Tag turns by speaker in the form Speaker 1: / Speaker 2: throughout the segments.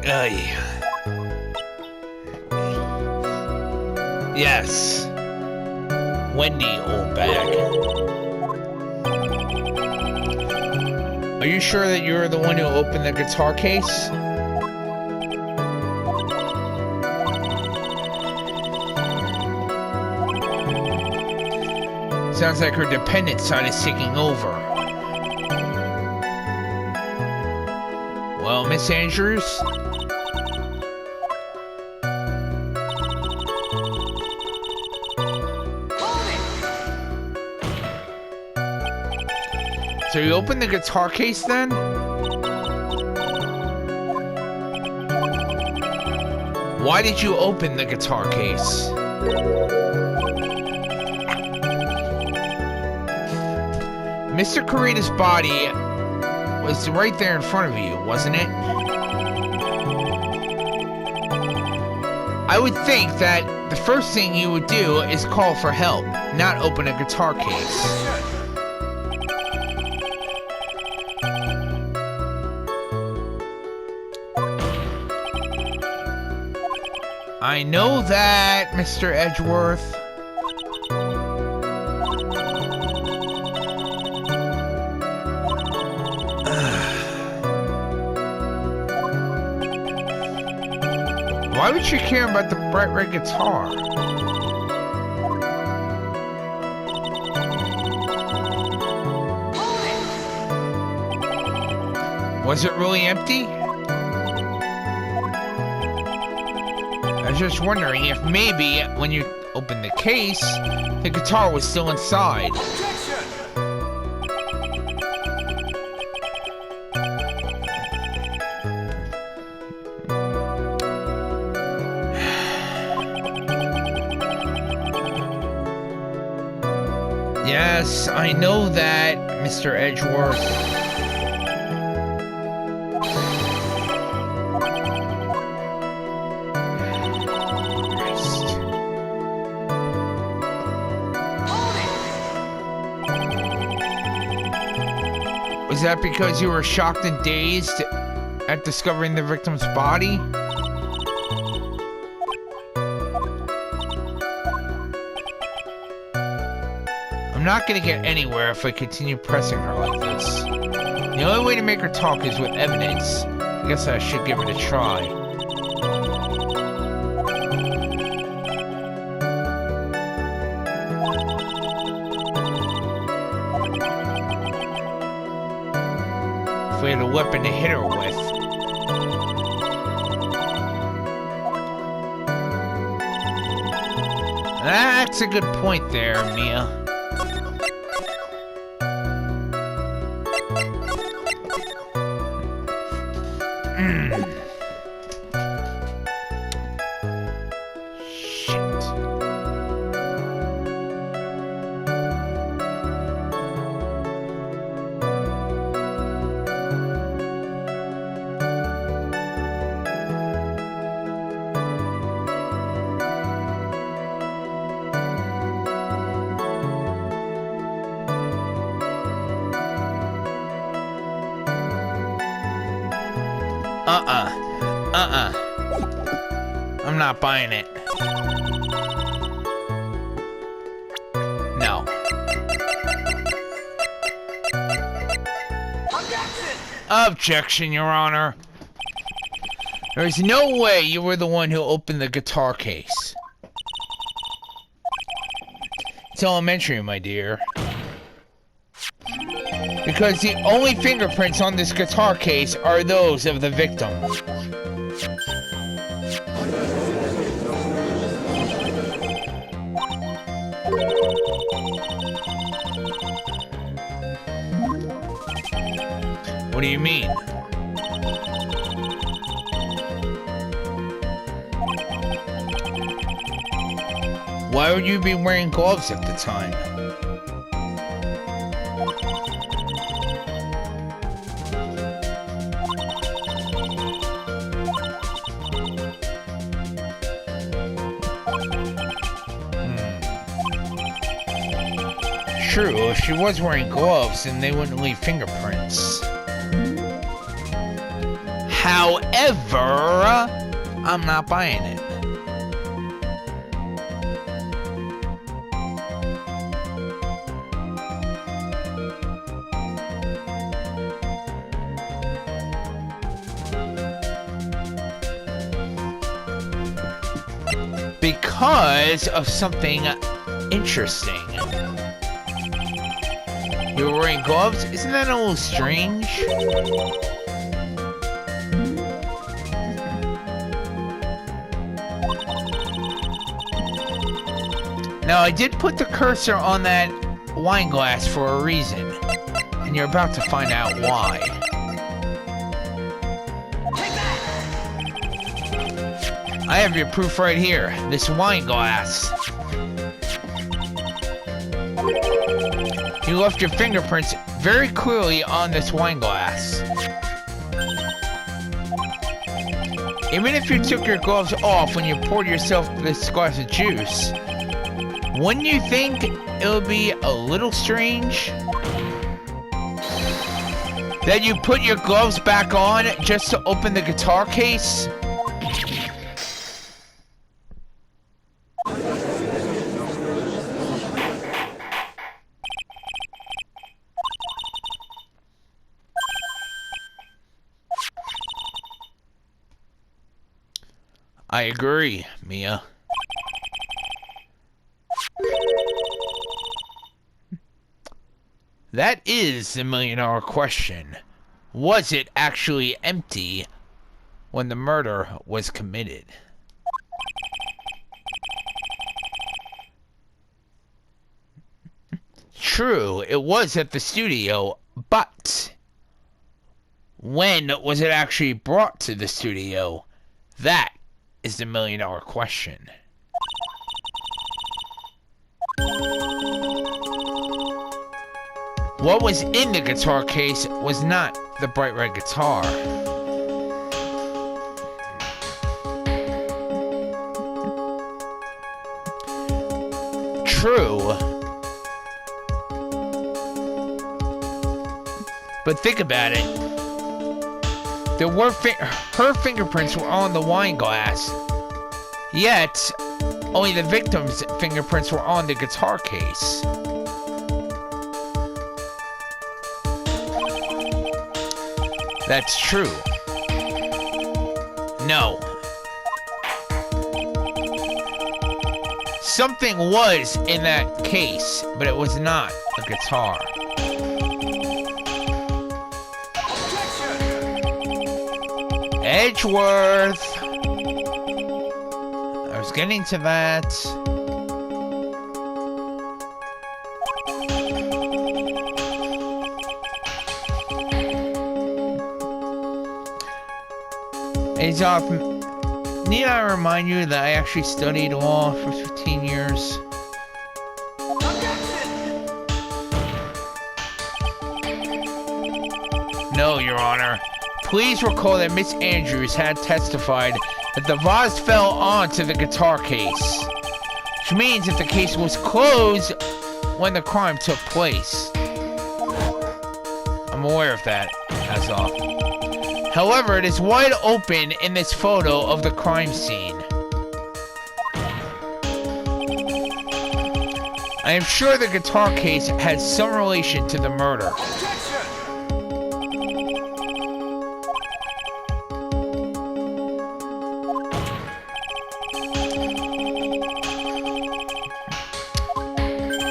Speaker 1: Ay. Yes. Wendy, old bag. Are you sure that you're the one who opened the guitar case? Sounds like her dependent side is taking over. Well, Miss Andrews? So you opened the guitar case then? Why did you open the guitar case? Mr. Kurita's body was right there in front of you, wasn't it? I would think that the first thing you would do is call for help, not open a guitar case. I know that, Mr. Edgeworth. Why would you care about the bright red guitar? Was it really empty? I was just wondering if maybe when you opened the case, the guitar was still inside. Yes, I know that, Mr. Edgeworth. Was that because you were shocked and dazed at discovering the victim's body? I'm not gonna get anywhere if I continue pressing her like this. The only way to make her talk is with evidence. I guess I should give it a try. If we had a weapon to hit her with. That's a good point there, Mia. I'm not buying it. No. Objection, Your Honor. There is no way you were the one who opened the guitar case. It's elementary, my dear. Because the only fingerprints on this guitar case are those of the victim. What do you mean? Why would you be wearing gloves at the time? True, if she was wearing gloves, then they wouldn't leave fingerprints. How However, I'm not buying it. Because of something interesting. You're wearing gloves? Isn't that a little strange? Now, I did put the cursor on that wine glass for a reason, and you're about to find out why. I have your proof right here, this wine glass. You left your fingerprints very clearly on this wine glass. Even if you took your gloves off when you poured yourself this glass of juice, wouldn't you think it would be a little strange that you put your gloves back on just to open the guitar case? I agree, Mia. That is the million-dollar question. Was it actually empty when the murder was committed? True, it was at the studio, but when was it actually brought to the studio? That is the million-dollar question. What was in the guitar case was not the bright red guitar. True. But think about it. There were her fingerprints were on the wine glass. Yet, only the victim's fingerprints were on the guitar case. That's true. No. Something was in that case, but it was not a guitar. Edgeworth. I was getting to that. Need I remind you that I actually studied law for 15 years? No, Your Honor. Please recall that Miss Andrews had testified that the vase fell onto the guitar case, which means that the case was closed when the crime took place. I'm aware of that, as of. However, it is wide open in this photo of the crime scene. I am sure the guitar case has some relation to the murder.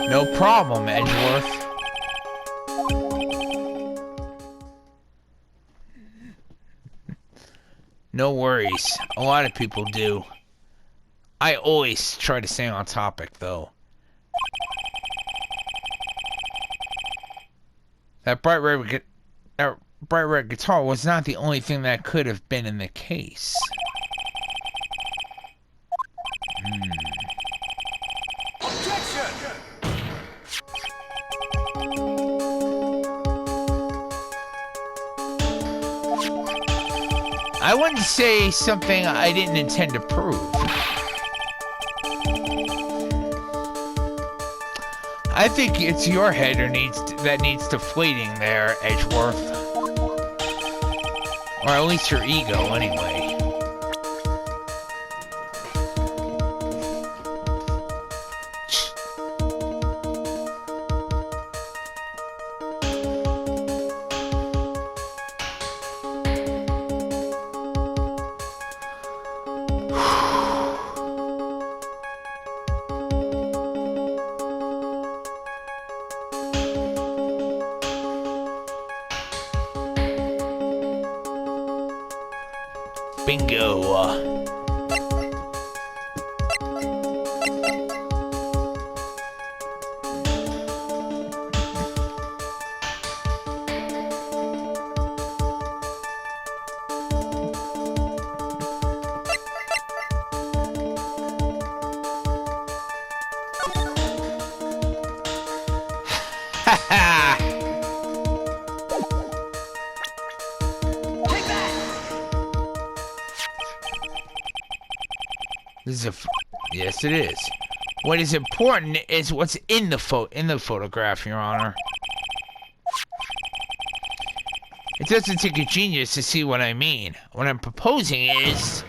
Speaker 1: No problem, Edgeworth. No worries. A lot of people do. I always try to stay on topic, though. That bright red guitar was not the only thing that could have been in the case. I wouldn't say something I didn't intend to prove. I think it's your head that needs deflating there, Edgeworth. Or at least your ego, anyway. Bingo. This is yes, it is. What is important is what's in the photograph, Your Honor. It doesn't take a genius to see what I mean. What I'm proposing is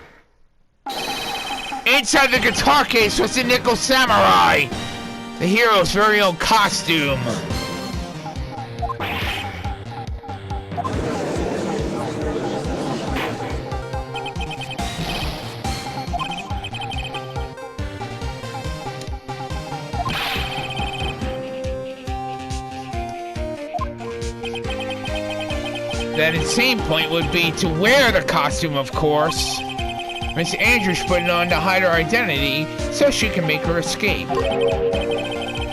Speaker 1: inside the guitar case was the Nickel Samurai, the hero's very own costume. That insane point would be to wear the costume, of course. Miss Andrews put it on to hide her identity so she can make her escape.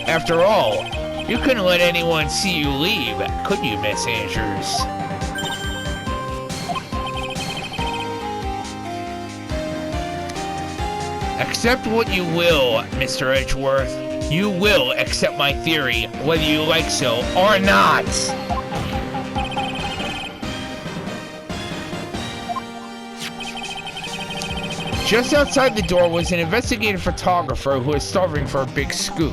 Speaker 1: After all, you couldn't let anyone see you leave, could you, Miss Andrews? Accept what you will, Mr. Edgeworth. You will accept my theory, whether you like so or not. Just outside the door was an investigative photographer who was starving for a big scoop.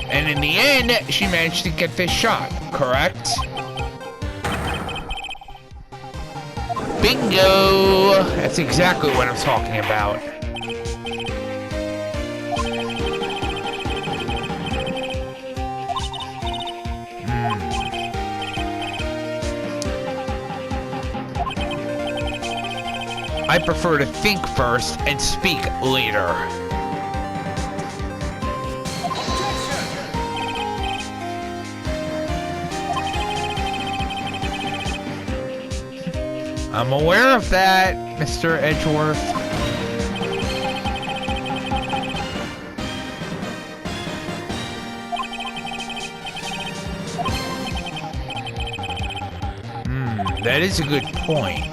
Speaker 1: And in the end, she managed to get this shot, correct? Bingo! That's exactly what I'm talking about. I prefer to think first and speak later. I'm aware of that, Mr. Edgeworth. That is a good point.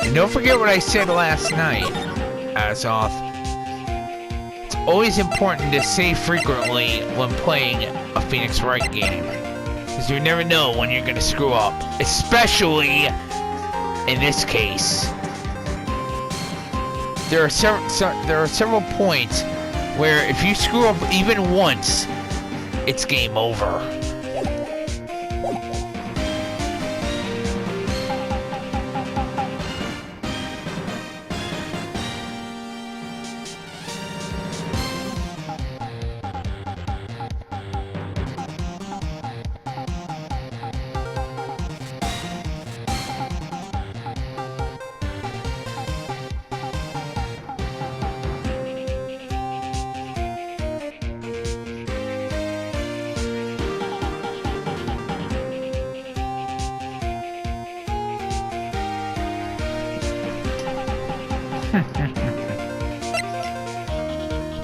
Speaker 1: And don't forget what I said last night, Azoth. It's always important to save frequently when playing a Phoenix Wright game, because you never know when you're going to screw up, especially in this case. There are several points where if you screw up even once, it's game over.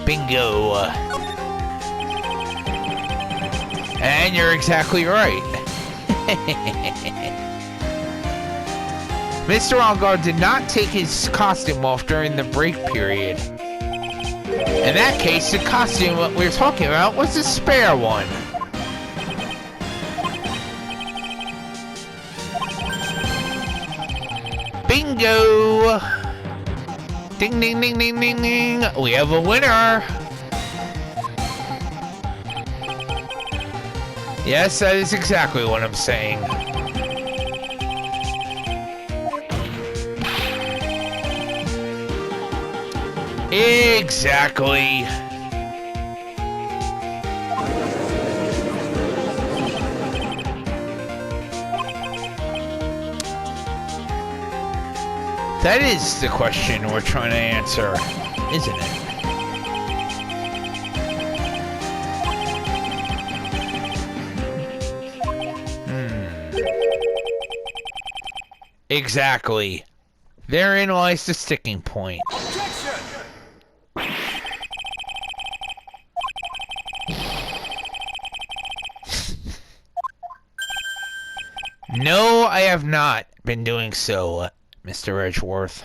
Speaker 1: Bingo. And you're exactly right. Mr. Algar did not take his costume off during the break period. In that case, the costume we were talking about was a spare one. Bingo! Ding, ding, ding, ding, ding, ding. We have a winner. Yes, that is exactly what I'm saying. Exactly. That is the question we're trying to answer, isn't it? Exactly. Therein lies the sticking point. No, I have not been doing so, Mr. Edgeworth.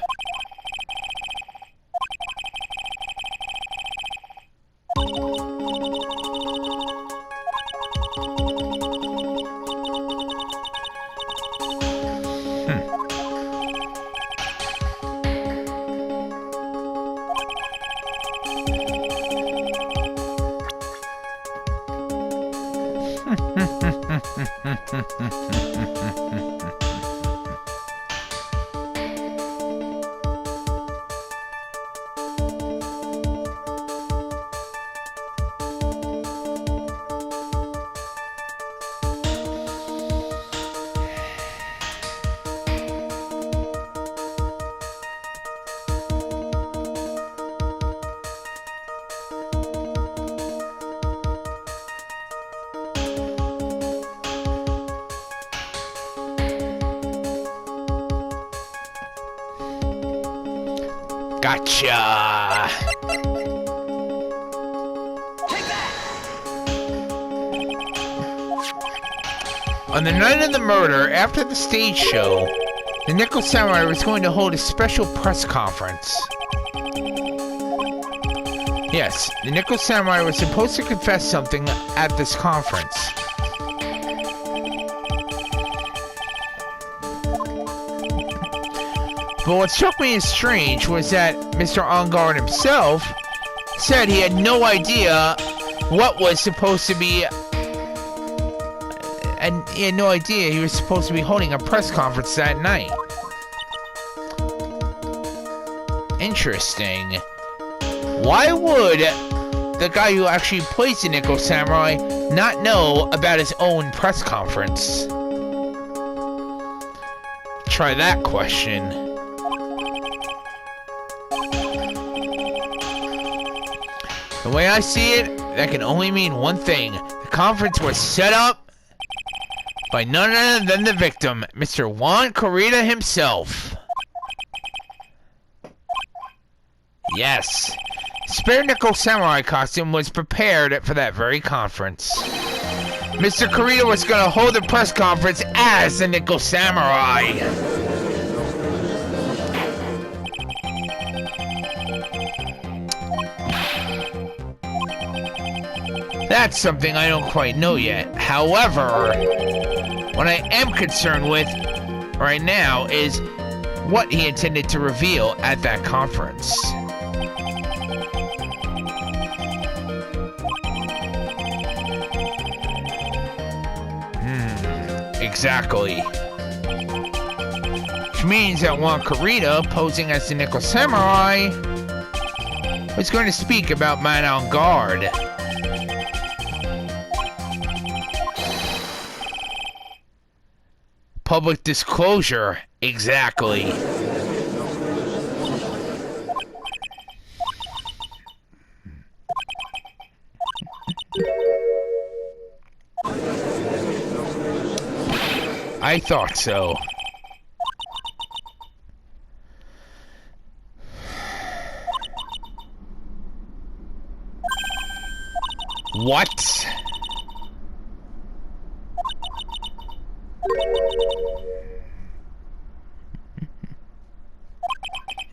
Speaker 1: Gotcha! On the night of the murder, after the stage show, the Nickel Samurai was going to hold a special press conference. Yes, the Nickel Samurai was supposed to confess something at this conference. But what struck me as strange was that Mr. On-Guard himself said he had no idea what was supposed to be, and he had no idea he was supposed to be holding a press conference that night. Interesting. Why would the guy who actually plays the Nickel Samurai not know about his own press conference? Try that question. The way I see it, that can only mean one thing. The conference was set up by none other than the victim, Mr. Juan Corrida himself. Yes. Spare Nickel Samurai costume was prepared for that very conference. Mr. Corrida was going to hold a press conference as the Nickel Samurai. That's something I don't quite know yet. However, what I am concerned with right now is what he intended to reveal at that conference. Exactly. Which means that Juan Corrida, posing as the Nickel Samurai, was going to speak about Man on Guard. Public disclosure, exactly. I thought so. What?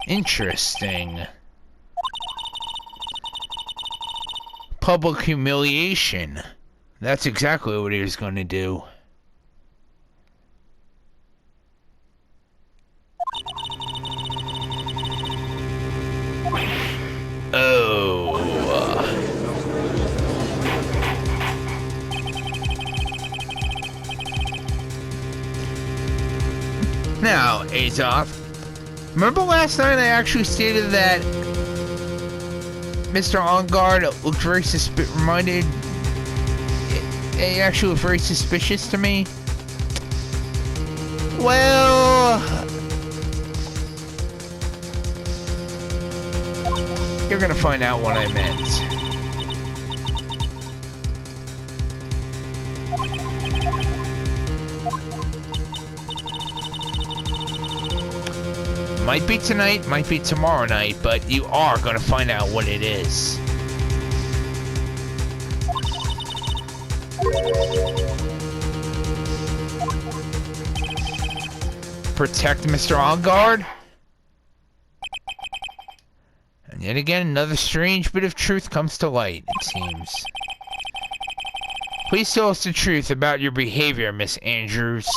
Speaker 1: Interesting. Public humiliation. That's exactly what he was going to do. Oh. Now, Azov, remember last night I actually stated that Mr. OnGuard looked very he actually looked very suspicious to me? Well, you're gonna find out what I meant. Might be tonight, might be tomorrow night, but you are gonna find out what it is. Protect Mr. OnGuard? And yet again, another strange bit of truth comes to light, it seems. Please tell us the truth about your behavior, Miss Andrews.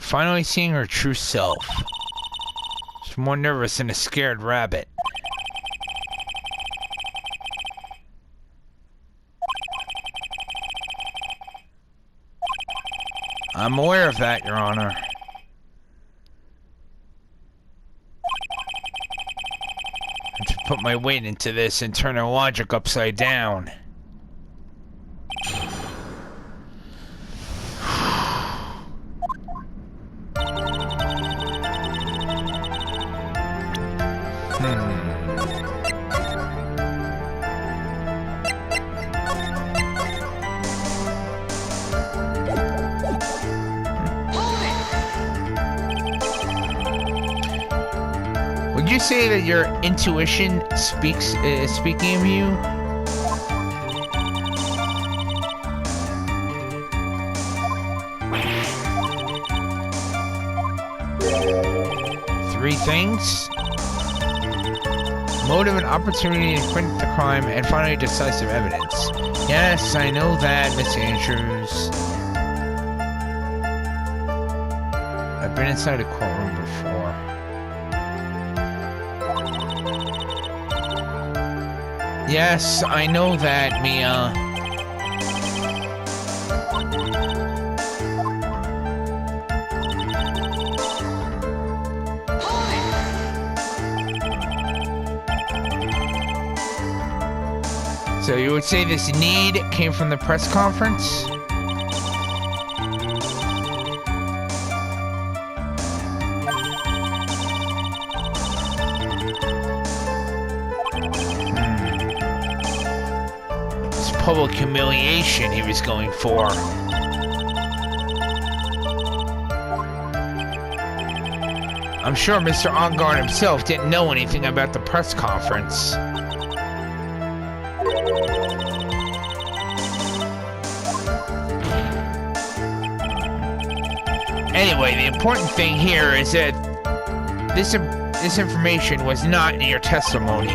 Speaker 1: Finally seeing her true self. She's more nervous than a scared rabbit. I'm aware of that, Your Honor. I have to put my weight into this and turn her logic upside down. Would you say that your intuition speaking of you? Three things: motive and opportunity to quit the crime, and finally decisive evidence. Yes, I know that, Miss Andrews. I've been inside a courtroom before. Yes, I know that, Mia. So you would say this need came from the press conference? Public humiliation he was going for. I'm sure Mr. OnGuard himself didn't know anything about the press conference. Anyway, the important thing here is that this information was not in your testimony.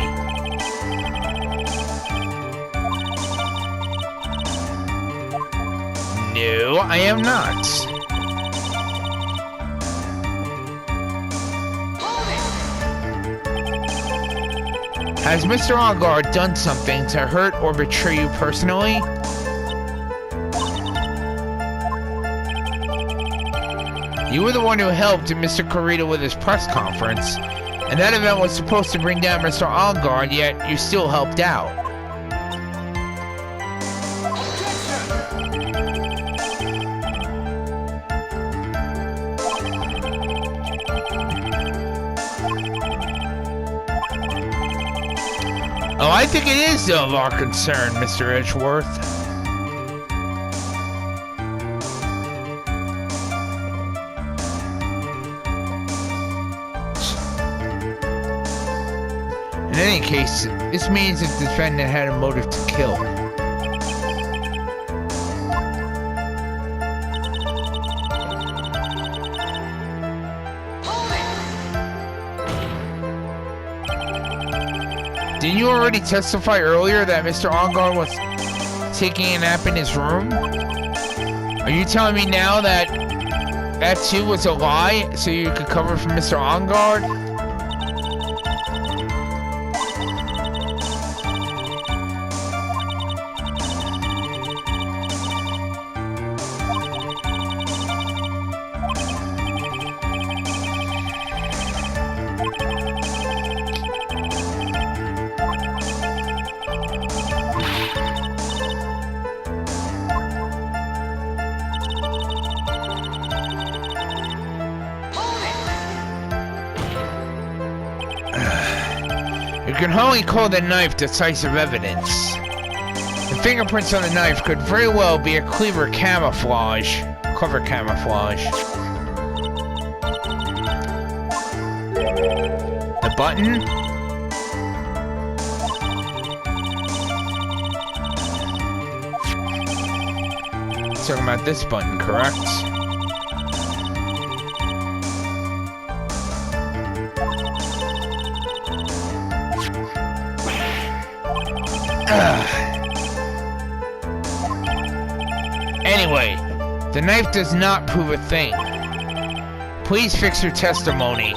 Speaker 1: No, I am not. Has Mr. OnGuard done something to hurt or betray you personally? You were the one who helped Mr. Corrida with his press conference, and that event was supposed to bring down Mr. OnGuard, yet you still helped out. Oh, I think it is of our concern, Mr. Edgeworth. In any case, this means that the defendant had a motive to kill. Didn't you already testify earlier that Mr. Ongar was taking a nap in his room? Are you telling me now that that too was a lie so you could cover for Mr. Ongar? You can only call the knife decisive evidence. The fingerprints on the knife could very well be a clever camouflage. The button? Talking about this button, correct? Anyway, the knife does not prove a thing. Please fix your testimony.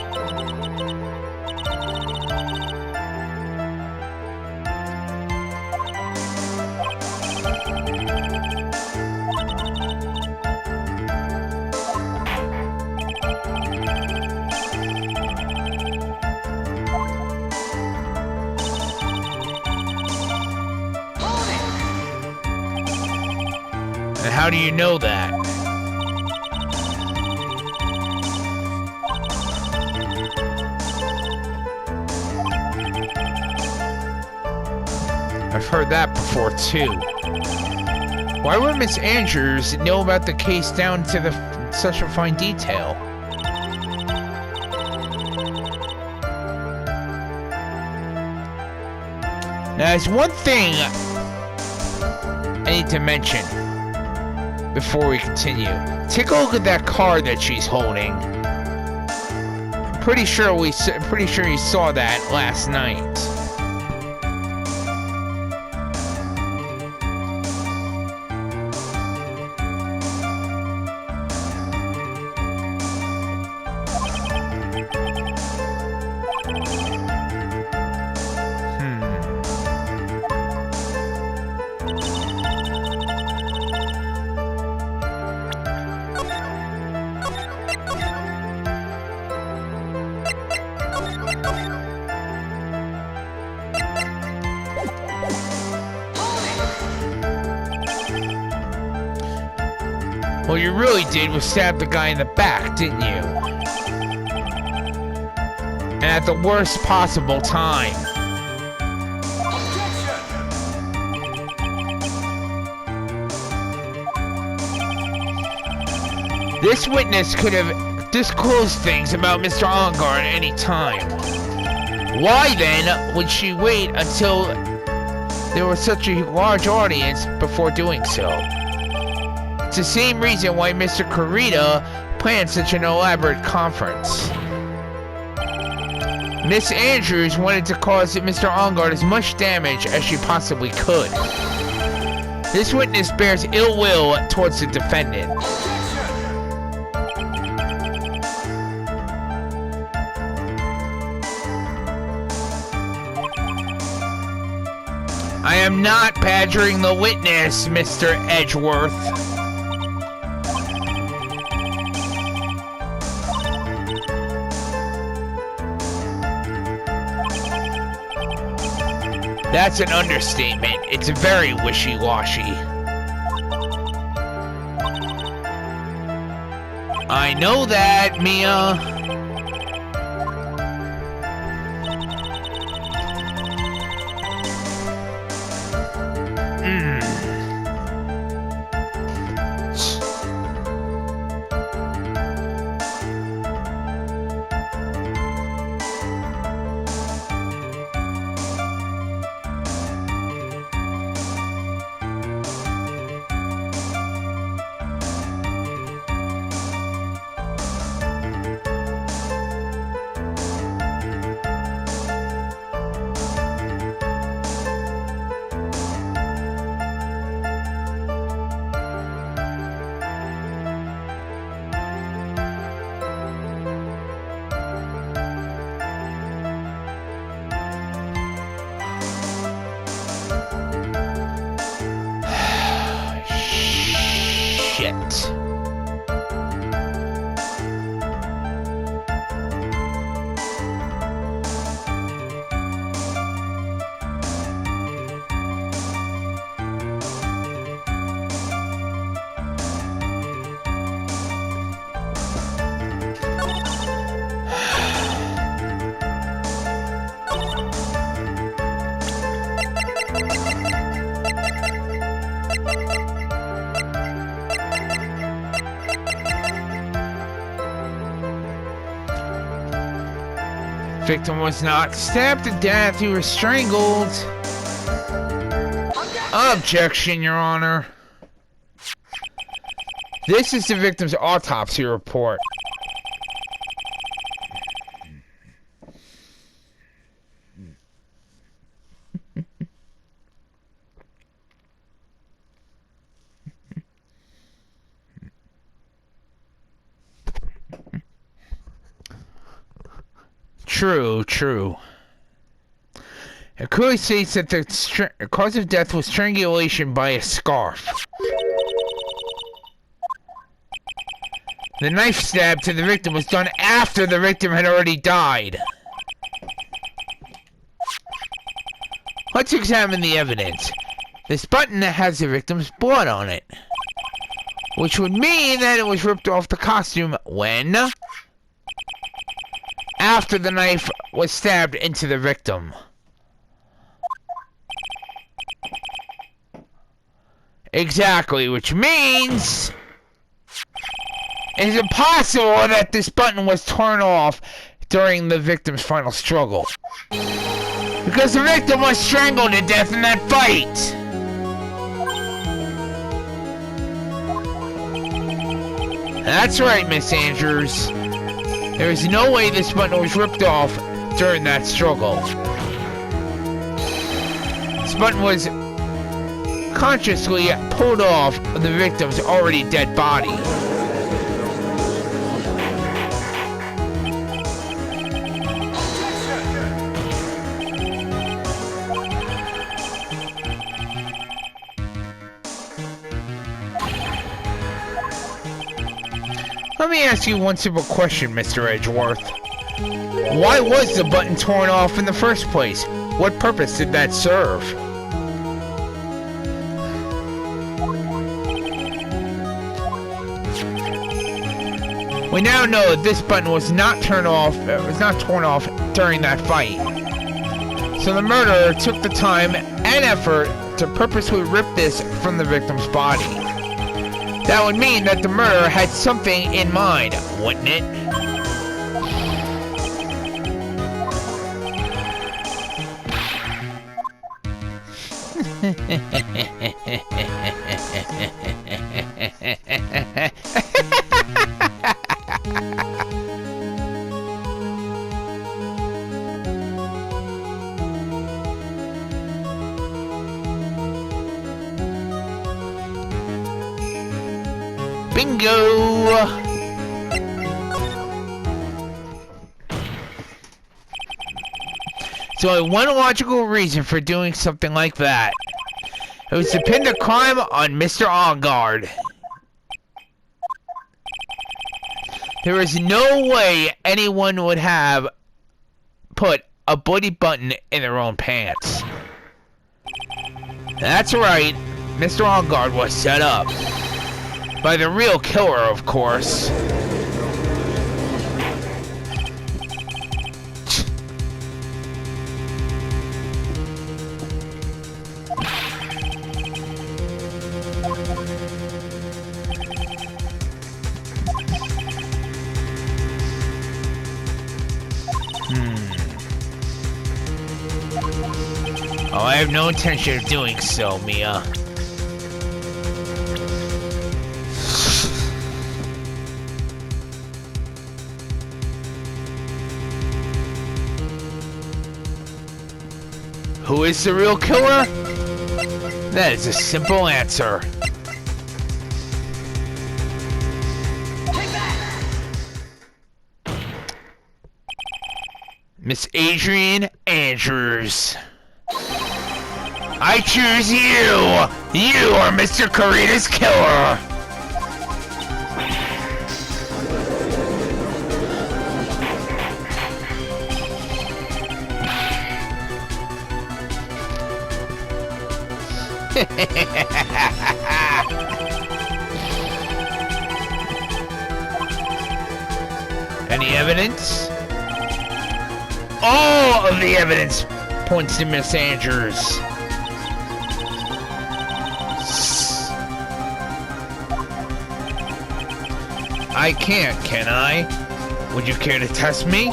Speaker 1: And how do you know that? I've heard that before too. Why would Miss Andrews know about the case down to such a fine detail? Now, there's one thing I need to mention before we continue. Take a look at that card that she's holding. I'm pretty sure you saw that last night. What you really did was stab the guy in the back, didn't you? And at the worst possible time. This witness could have disclosed things about Mr. Ongar at any time. Why then would she wait until there was such a large audience before doing so? It's the same reason why Mr. Kurita planned such an elaborate conference. Miss Andrews wanted to cause Mr. Ongar as much damage as she possibly could. This witness bears ill will towards the defendant. I am not badgering the witness, Mr. Edgeworth. That's an understatement. It's very wishy-washy. I know that, Mia. Victim was not stabbed to death, he was strangled. Objection, Your Honor. This is the victim's autopsy report. True. It clearly states that the cause of death was strangulation by a scarf. The knife stab to the victim was done after the victim had already died. Let's examine the evidence. This button has the victim's blood on it, which would mean that it was ripped off the costume when? After the knife was stabbed into the victim. Exactly, which means it is impossible that this button was torn off during the victim's final struggle. Because the victim was strangled to death in that fight! That's right, Miss Andrews. There is no way this button was ripped off during that struggle. This button was consciously pulled off of the victim's already dead body. Let me ask you one simple question, Mr. Edgeworth. Why was the button torn off in the first place? What purpose did that serve? We now know that this button was not torn off during that fight. So the murderer took the time and effort to purposely rip this from the victim's body. That would mean that the murderer had something in mind, wouldn't it? Bingo! So one logical reason for doing something like that. It was to pin the crime on Mr. Ongard. There is no way anyone would have put a bloody button in their own pants. That's right, Mr. Ongard was set up. By the real killer, of course. Oh, I have no intention of doing so, Mia. Who is the real killer? That is a simple answer. Miss Adrian Andrews. I choose you! You are Mr. Carita's killer! Any evidence? All of the evidence points to Miss Andrews. I can't, can I? Would you care to test me?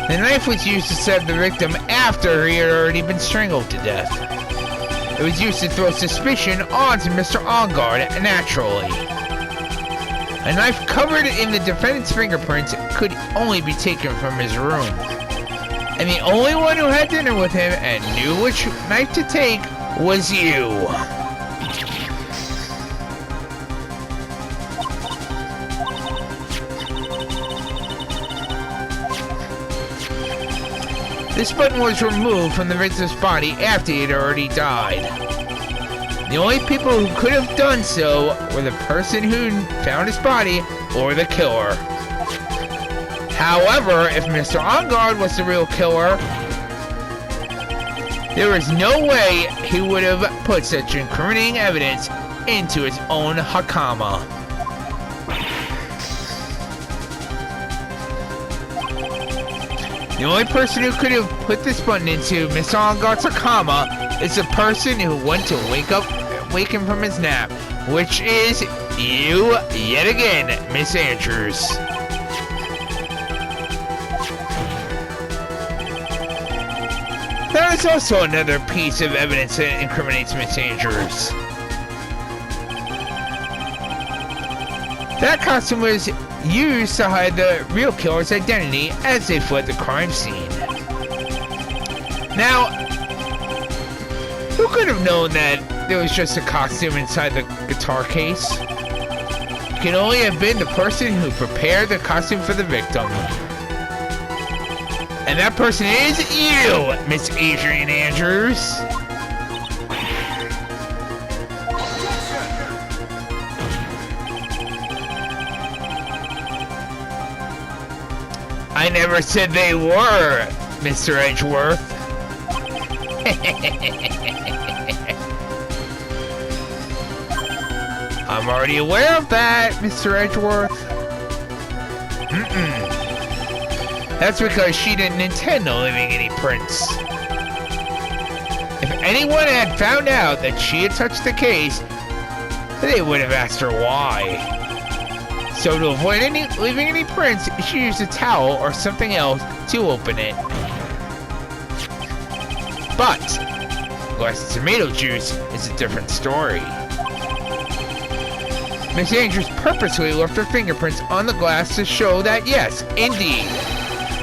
Speaker 1: The knife was used to stab the victim after he had already been strangled to death. It was used to throw suspicion onto Mr. Engard naturally. A knife covered in the defendant's fingerprints could only be taken from his room. And the only one who had dinner with him and knew which knife to take was you. This button was removed from the victim's body after he had already died. The only people who could have done so were the person who found his body or the killer. However, if Mr. Engard was the real killer, there is no way he would have put such incriminating evidence into his own Hakama. The only person who could have put this button into Mr. Engard's Hakama is the person who went to wake him from his nap, which is you yet again, Miss Andrews. There is also another piece of evidence that incriminates Miss Andrews. That costume was used to hide the real killer's identity as they fled the crime scene. Now, who could have known that there was just a costume inside the guitar case? It can only have been the person who prepared the costume for the victim. And that person is you, Miss Adrian Andrews. I never said they were, Mr. Edgeworth. I'm already aware of that, Mr. Edgeworth. That's because she didn't intend on leaving any prints. If anyone had found out that she had touched the case, they would have asked her why. So to avoid leaving any prints, she used a towel or something else to open it. But glass of tomato juice is a different story. Miss Andrews purposely left her fingerprints on the glass to show that yes, indeed,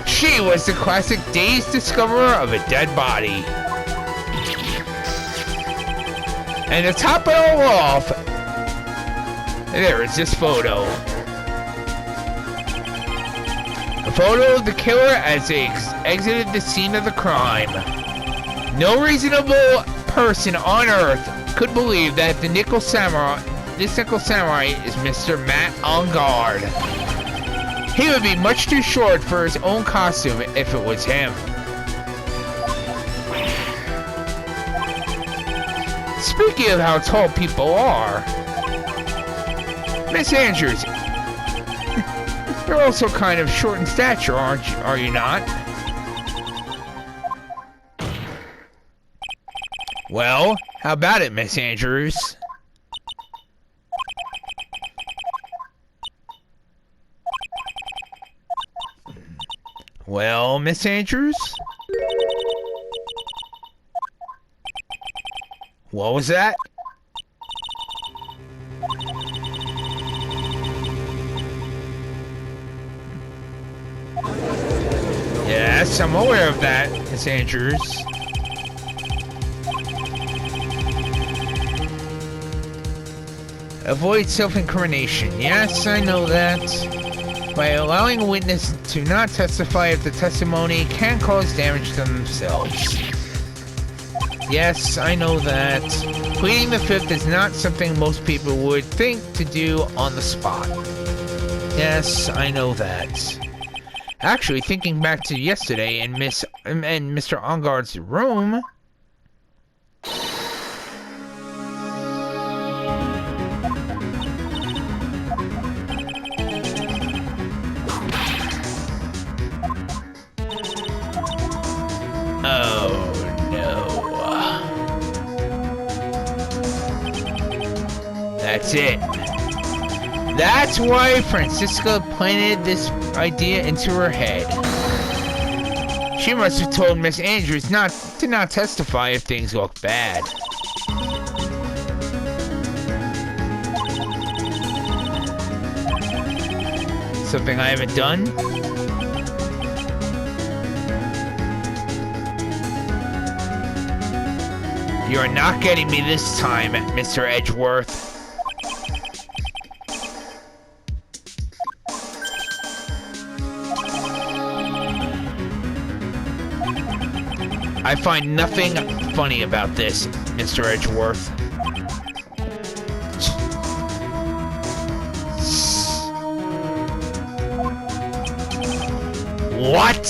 Speaker 1: she was the classic dazed discoverer of a dead body. And to top it all off, there is this photo. A photo of the killer as they exited the scene of the crime. No reasonable person on Earth could believe that this Nickel Samurai is Mr. Matt Engard. He would be much too short for his own costume if it was him. Speaking of how tall people are, Miss Andrews, you're also kind of short in stature, are you not? Well, how about it, Miss Andrews? Well, Miss Andrews? What was that? Yes, I'm aware of that, Miss Andrews. Avoid self-incrimination. Yes, I know that. By allowing a witness to not testify if the testimony can cause damage to themselves. Yes, I know that. Pleading the fifth is not something most people would think to do on the spot. Yes, I know that. Actually, thinking back to yesterday in Mr. Engard's room... Oh, no. That's it. That's why Francisca planted this idea into her head. She must have told Miss Andrews to not testify if things look bad. Something I haven't done? You're not getting me this time, Mr. Edgeworth. I find nothing funny about this, Mr. Edgeworth. What?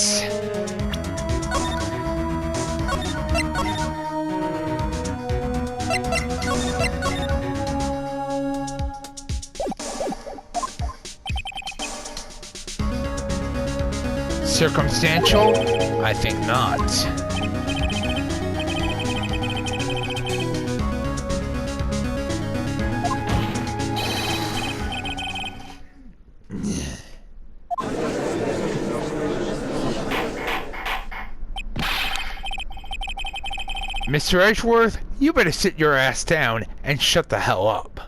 Speaker 1: Circumstantial? I think not. Mr. Edgeworth, you better sit your ass down and shut the hell up.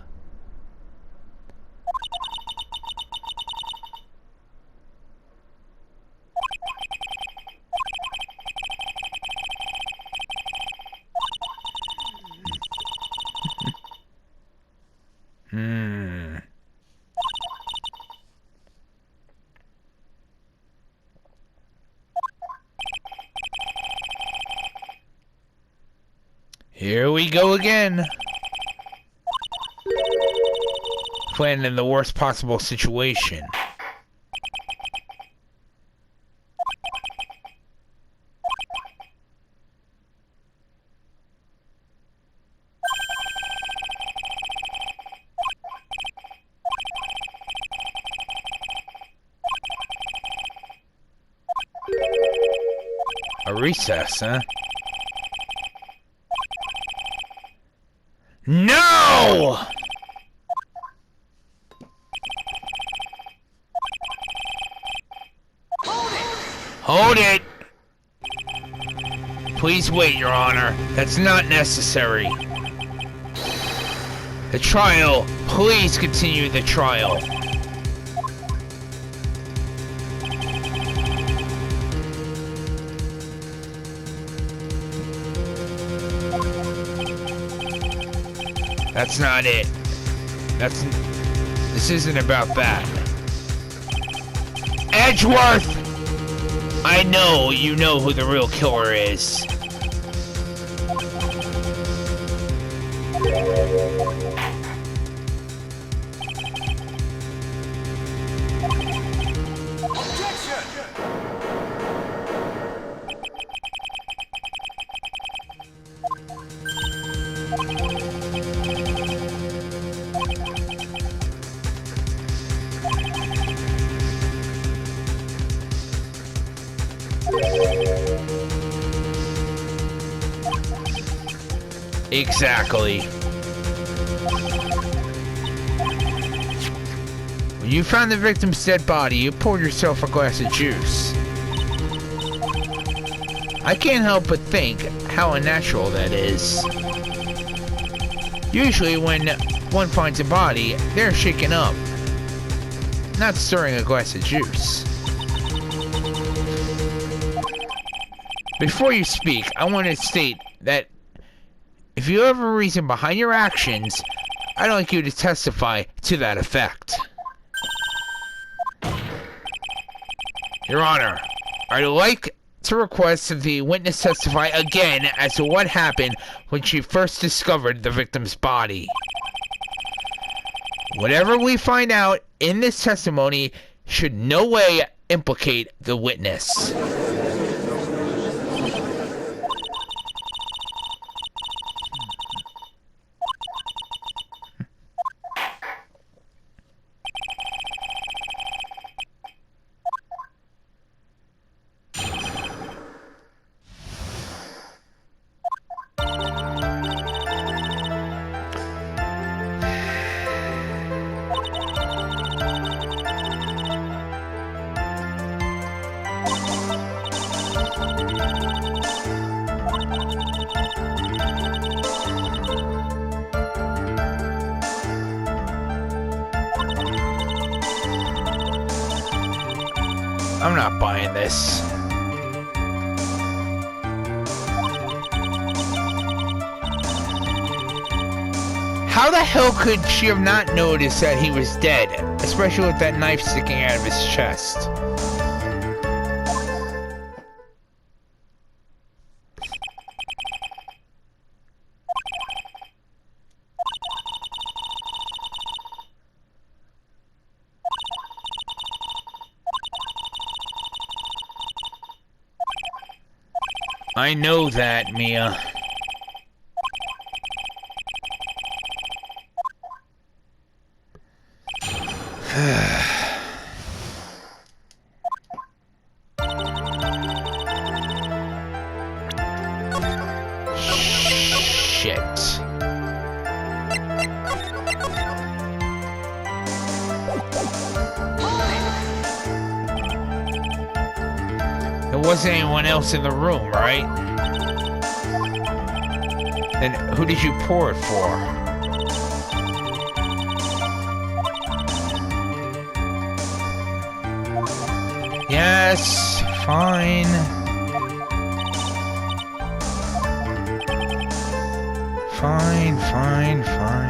Speaker 1: Here we go again. Planning in the worst possible situation. A recess, huh? No! Hold it! Please wait, Your Honor. That's not necessary. The trial. Please continue the trial. That's not it. This isn't about that. Edgeworth! I know you know who the real killer is. Exactly. When you found the victim's dead body, you poured yourself a glass of juice. I can't help but think how unnatural that is. Usually when one finds a body, they're shaken up, not stirring a glass of juice. Before you speak, I want to state that if you have a reason behind your actions, I'd like you to testify to that effect. Your Honor, I'd like to request that the witness testify again as to what happened when she first discovered the victim's body. Whatever we find out in this testimony should no way implicate the witness. I'm not buying this. How the hell could she have not noticed that he was dead? Especially with that knife sticking out of his chest. I know that, Mia. Shit. There wasn't anyone else in the room, right? Then who did you pour it for? Yes, fine. Fine, fine, fine.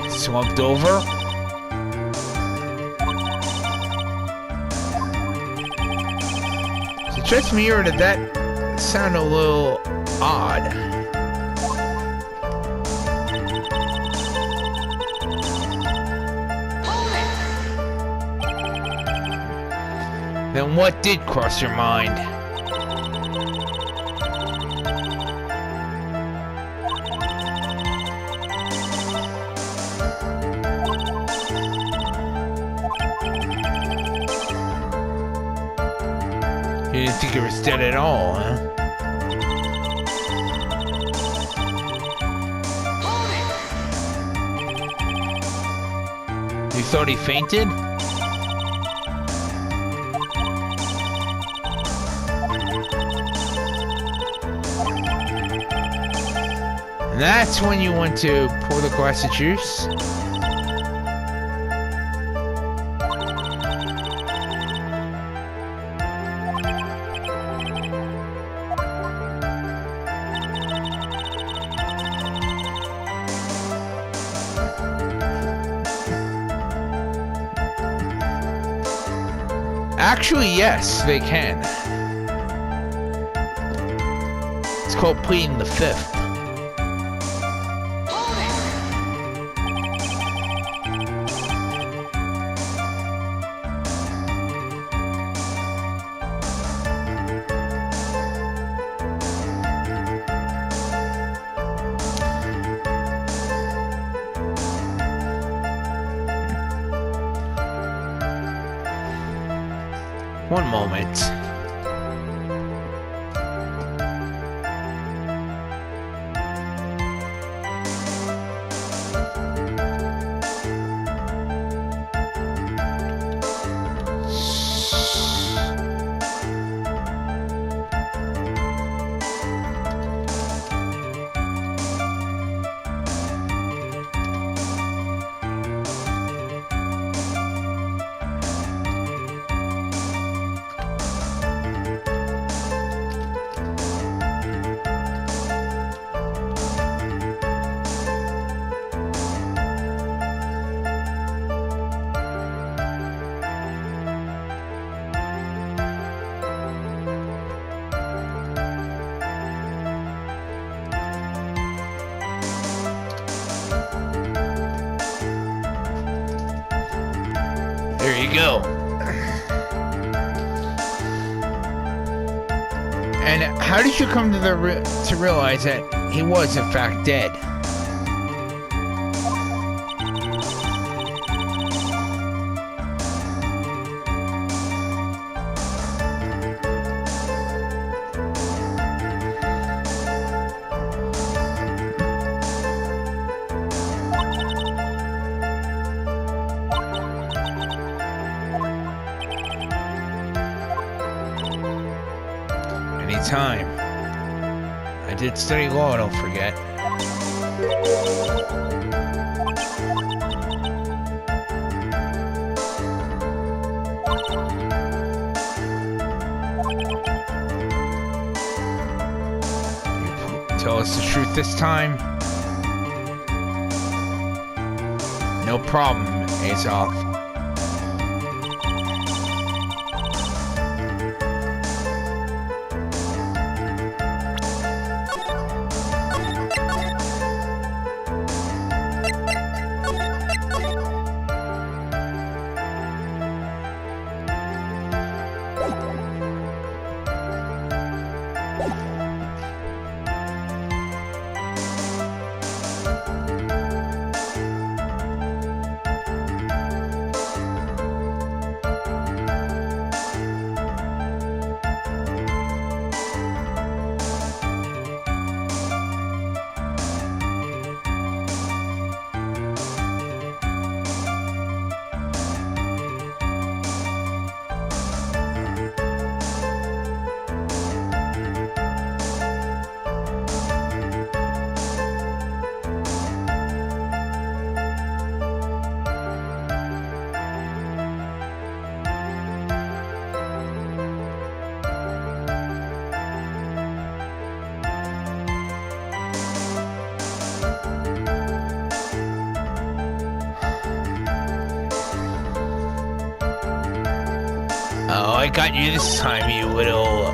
Speaker 1: Slumped over. So just me, or did that sound a little odd? Then what did cross your mind? You didn't think he was dead at all, huh? You thought he fainted? And that's when you went to pour the glass of juice? Actually, yes, they can. It's called pleading the fifth. One moment. There you go. And how did you come to to realize that he was in fact dead? time. I did study law, don't forget. You tell us the truth this time? No problem, Azov. Oh, I got you this time, you little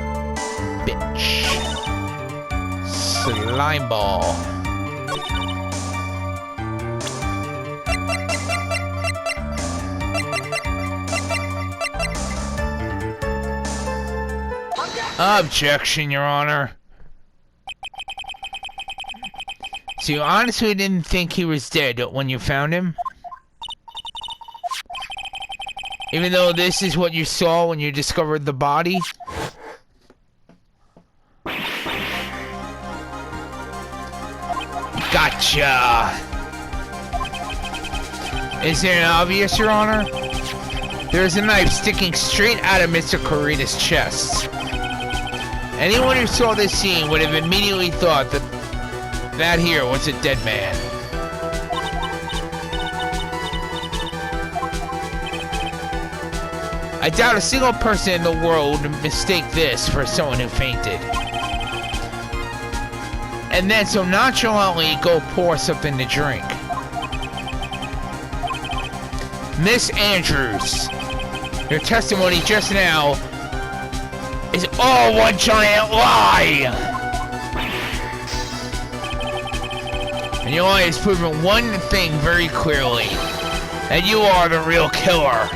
Speaker 1: bitch. Slime ball. Objection, Your Honor. So you honestly didn't think he was dead when you found him? Even though this is what you saw when you discovered the body? Gotcha! Isn't it obvious, Your Honor? There's a knife sticking straight out of Mr. Corita's chest. Anyone who saw this scene would have immediately thought that here was a dead man. I doubt a single person in the world would mistake this for someone who fainted. And then so nonchalantly go pour something to drink. Miss Andrews, your testimony just now is all one giant lie! And your lie has proven one thing very clearly, that you are the real killer.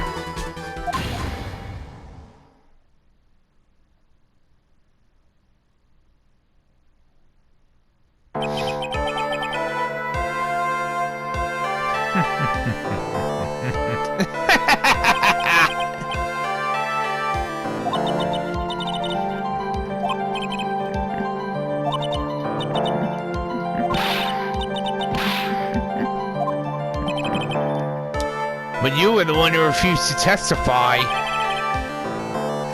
Speaker 1: But you were the one who refused to testify,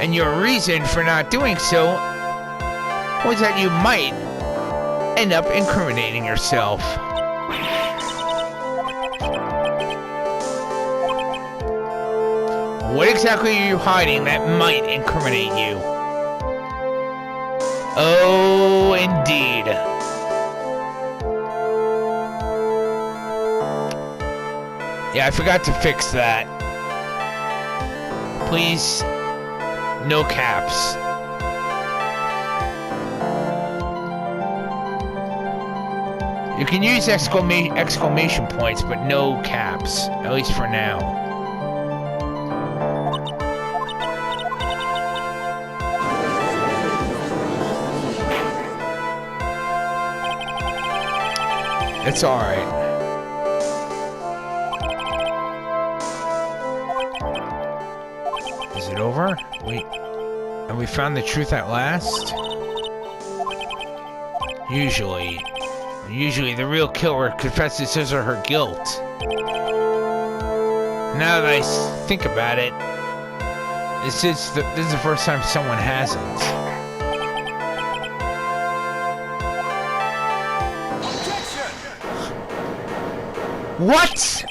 Speaker 1: and your reason for not doing so was that you might end up incriminating yourself. What exactly are you hiding that might incriminate you? Oh, indeed. Yeah, I forgot to fix that. Please, no caps. You can use exclamation points, but no caps, at least for now. It's alright. Is it over? Wait, have we found the truth at last? Usually the real killer confesses his or her guilt. Now that I think about it, this is the first time someone hasn't. What?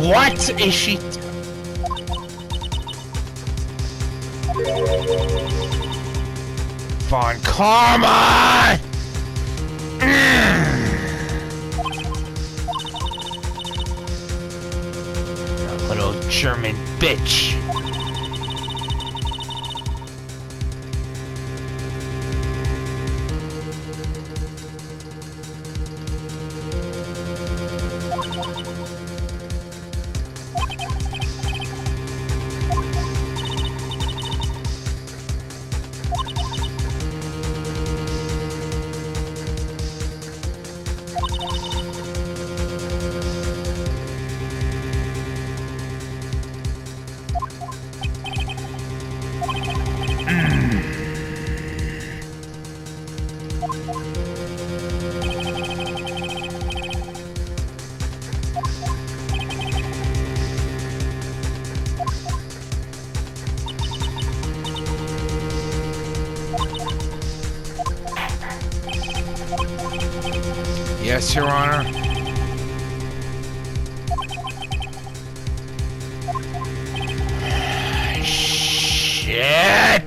Speaker 1: What is she? Von Karma! Little German bitch. Yes, Your Honor. Shit!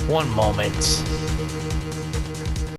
Speaker 1: One moment.